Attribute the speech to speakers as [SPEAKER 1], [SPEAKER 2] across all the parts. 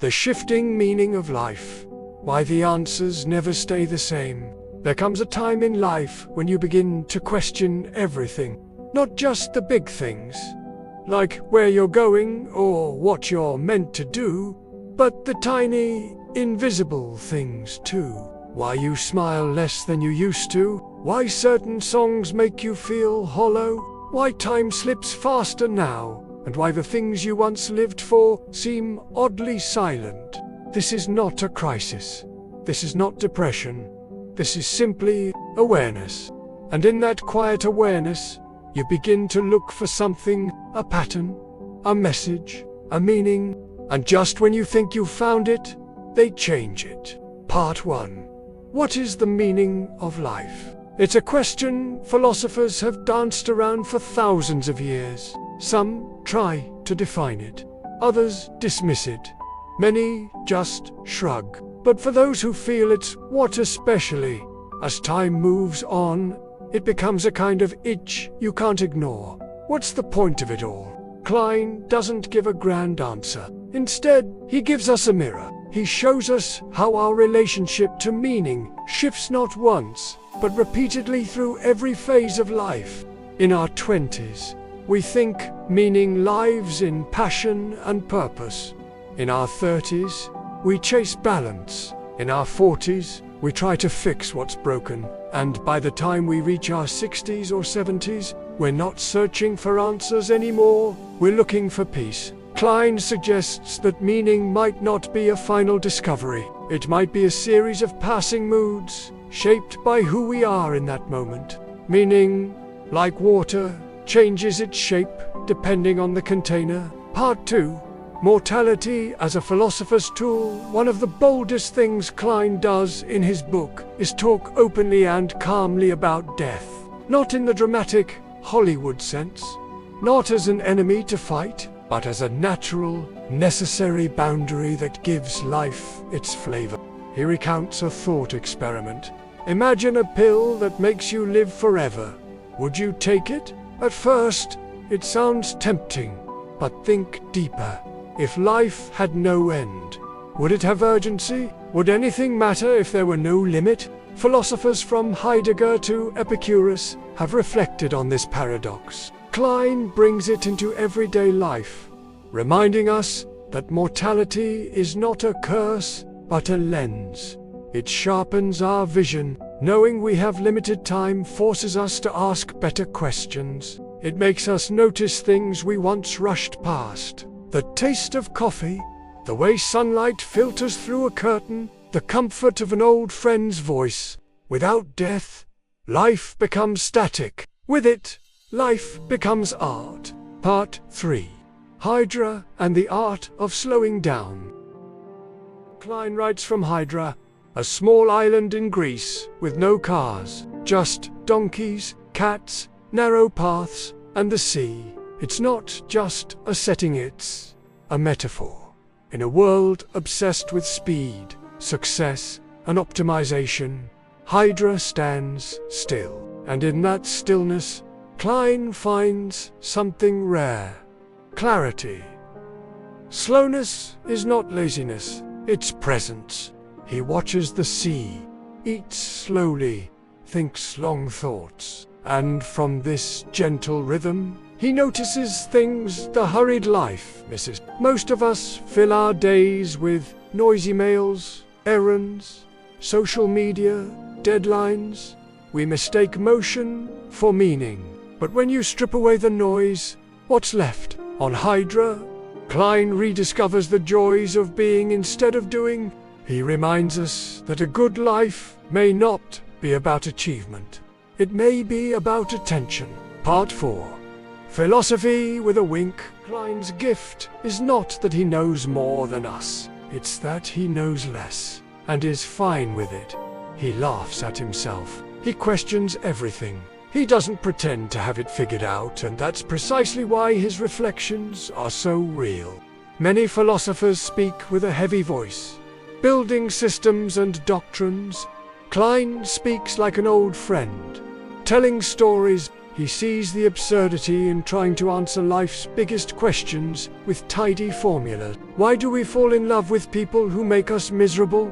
[SPEAKER 1] The shifting meaning of life. Why the answers never stay the same. There comes a time in life when you begin to question everything. Not just the big things, like where you're going or what you're meant to do, but the tiny, invisible things too. Why you smile less than you used to, why certain songs make you feel hollow, why time slips faster now, and why the things you once lived for seem oddly silent. This is not a crisis. This is not depression. This is simply awareness. And in that quiet awareness, you begin to look for something, a pattern, a message, a meaning, and just when you think you've found it, they change it. Part 1. What is the meaning of life? It's a question philosophers have danced around for thousands of years. Some try to define it. Others dismiss it. Many just shrug. But for those who feel it's what especially, as time moves on, it becomes a kind of itch you can't ignore. What's the point of it all? Klein doesn't give a grand answer. Instead, he gives us a mirror. He shows us how our relationship to meaning shifts not once, but repeatedly through every phase of life. In our 20s, we think meaning lives in passion and purpose. In our 30s, we chase balance. In our 40s, we try to fix what's broken. And by the time we reach our 60s or 70s, we're not searching for answers anymore, we're looking for peace. Klein suggests that meaning might not be a final discovery. It might be a series of passing moods, shaped by who we are in that moment. Meaning, like water, changes its shape depending on the container. Part 2. Mortality as a philosopher's tool. One of the boldest things Klein does in his book is talk openly and calmly about death. Not in the dramatic Hollywood sense, not as an enemy to fight, but as a natural, necessary boundary that gives life its flavor. He recounts a thought experiment. Imagine a pill that makes you live forever. Would you take it? At first, it sounds tempting, but think deeper. If life had no end, would it have urgency? Would anything matter if there were no limit? Philosophers from Heidegger to Epicurus have reflected on this paradox. Klein brings it into everyday life, reminding us that mortality is not a curse, but a lens. It sharpens our vision. Knowing we have limited time forces us to ask better questions. It makes us notice things we once rushed past. The taste of coffee, the way sunlight filters through a curtain, the comfort of an old friend's voice. Without death, life becomes static. With it, life becomes art. Part 3. Hydra and the Art of Slowing Down. Klein writes from Hydra, a small island in Greece with no cars, just donkeys, cats, narrow paths, and the sea. It's not just a setting, it's a metaphor. In a world obsessed with speed, success, and optimization, Hydra stands still. And in that stillness, Klein finds something rare. Clarity. Slowness is not laziness, it's presence. He watches the sea, eats slowly, thinks long thoughts, and from this gentle rhythm, he notices things the hurried life misses. Most of us fill our days with noisy mails, errands, social media, deadlines. We mistake motion for meaning. But when you strip away the noise, what's left? On Hydra, Klein rediscovers the joys of being instead of doing. He reminds us that a good life may not be about achievement. It may be about attention. Part 4. Philosophy with a wink. Klein's gift is not that he knows more than us. It's that he knows less, and is fine with it. He laughs at himself. He questions everything. He doesn't pretend to have it figured out, and that's precisely why his reflections are so real. Many philosophers speak with a heavy voice, building systems and doctrines. Klein speaks like an old friend, telling stories, He sees the absurdity in trying to answer life's biggest questions with tidy formulas. Why do we fall in love with people who make us miserable?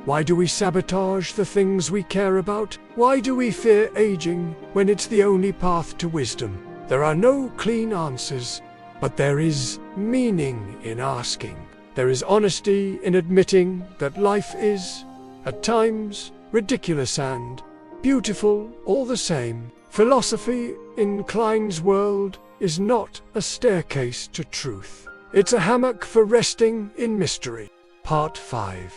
[SPEAKER 1] Why do we sabotage the things we care about? Why do we fear aging when it's the only path to wisdom? There are no clean answers, but there is meaning in asking. There is honesty in admitting that life is, at times, ridiculous and beautiful all the same. Philosophy, in Klein's world, is not a staircase to truth. It's a hammock for resting in mystery. Part 5.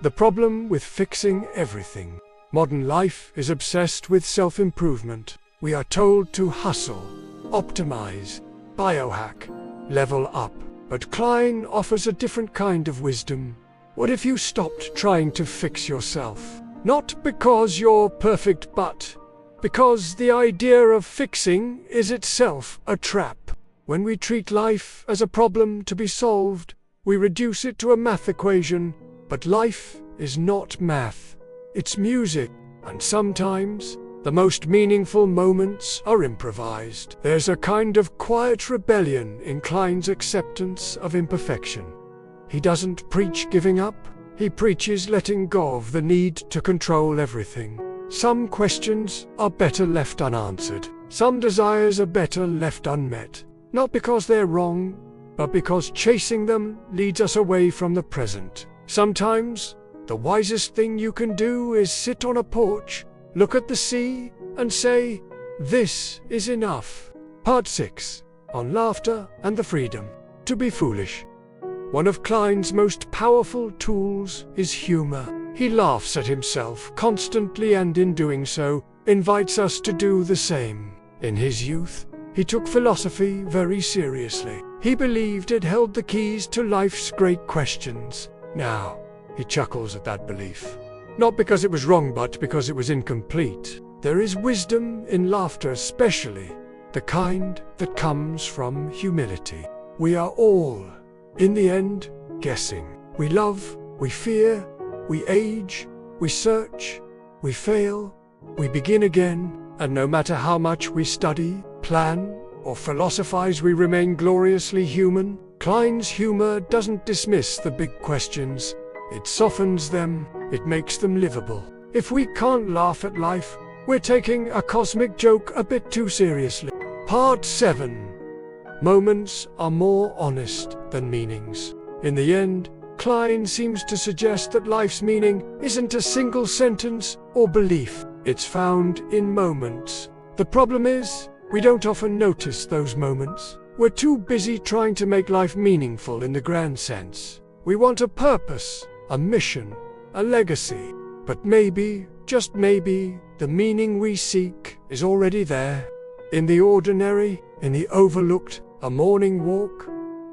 [SPEAKER 1] The problem with fixing everything. Modern life is obsessed with self-improvement. We are told to hustle, optimize, biohack, level up. But Klein offers a different kind of wisdom. What if you stopped trying to fix yourself? Not because you're perfect, but because the idea of fixing is itself a trap. When we treat life as a problem to be solved, we reduce it to a math equation. But life is not math. It's music, and sometimes the most meaningful moments are improvised. There's a kind of quiet rebellion in Klein's acceptance of imperfection. He doesn't preach giving up. He preaches letting go of the need to control everything. Some questions are better left unanswered. Some desires are better left unmet. Not because they're wrong, but because chasing them leads us away from the present. Sometimes, the wisest thing you can do is sit on a porch, look at the sea, and say, "This is enough." Part 6. On laughter and the freedom to be foolish. One of Klein's most powerful tools is humor. He laughs at himself constantly and in doing so, invites us to do the same. In his youth, he took philosophy very seriously. He believed it held the keys to life's great questions. Now, he chuckles at that belief. Not because it was wrong, but because it was incomplete. There is wisdom in laughter, especially the kind that comes from humility. We are all, in the end, guessing. We love, we fear, we age, we search, we fail, we begin again, and no matter how much we study, plan, or philosophize, we remain gloriously human. Klein's humor doesn't dismiss the big questions. It softens them, it makes them livable. If we can't laugh at life, we're taking a cosmic joke a bit too seriously. Part 7. Moments are more honest than meanings. In the end, Klein seems to suggest that life's meaning isn't a single sentence or belief. It's found in moments. The problem is, we don't often notice those moments. We're too busy trying to make life meaningful in the grand sense. We want a purpose, a mission, a legacy. But maybe, just maybe, the meaning we seek is already there. In the ordinary, in the overlooked, a morning walk,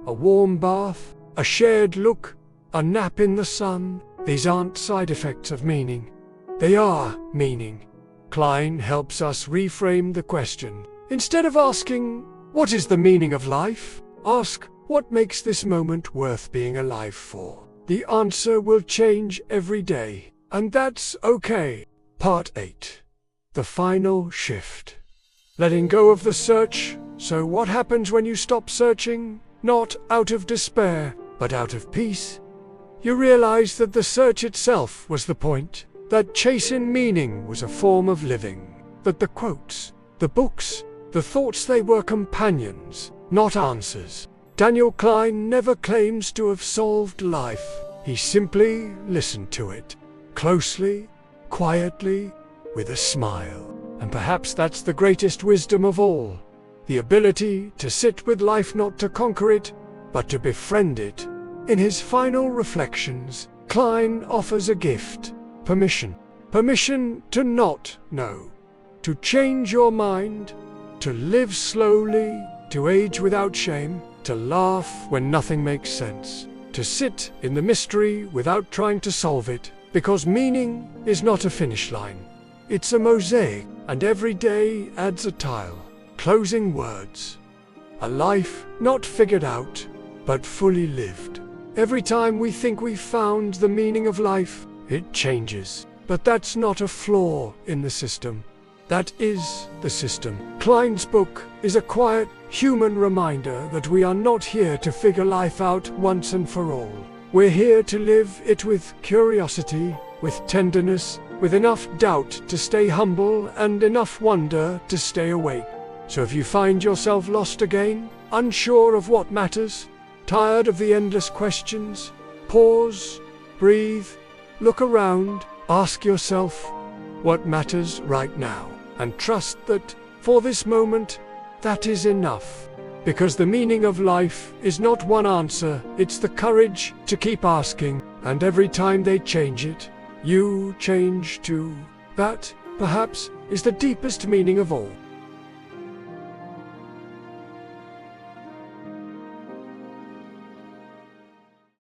[SPEAKER 1] a warm bath, a shared look, a nap in the sun. These aren't side effects of meaning. They are meaning. Klein helps us reframe the question. Instead of asking, "What is the meaning of life?" ask, "What makes this moment worth being alive for?" The answer will change every day, and that's okay. Part 8. The final shift. Letting go of the search. So what happens when you stop searching? Not out of despair, but out of peace. You realize that the search itself was the point, that chasing meaning was a form of living, that the quotes, the books, the thoughts, they were companions, not answers. Daniel Klein never claims to have solved life. He simply listened to it, closely, quietly, with a smile. And perhaps that's the greatest wisdom of all. The ability to sit with life, not to conquer it, but to befriend it. In his final reflections, Klein offers a gift. Permission. Permission to not know. To change your mind. To live slowly. To age without shame. To laugh when nothing makes sense. To sit in the mystery without trying to solve it. Because meaning is not a finish line. It's a mosaic, and every day adds a tile. Closing words. A life not figured out, but fully lived. Every time we think we've found the meaning of life, it changes. But that's not a flaw in the system. That is the system. Klein's book is a quiet, human reminder that we are not here to figure life out once and for all. We're here to live it with curiosity, with tenderness, with enough doubt to stay humble and enough wonder to stay awake. So if you find yourself lost again, unsure of what matters, tired of the endless questions, pause, breathe, look around, ask yourself, what matters right now? And trust that, for this moment, that is enough. Because the meaning of life is not one answer, it's the courage to keep asking, and every time they change it, you change too. That, perhaps, is the deepest meaning of all.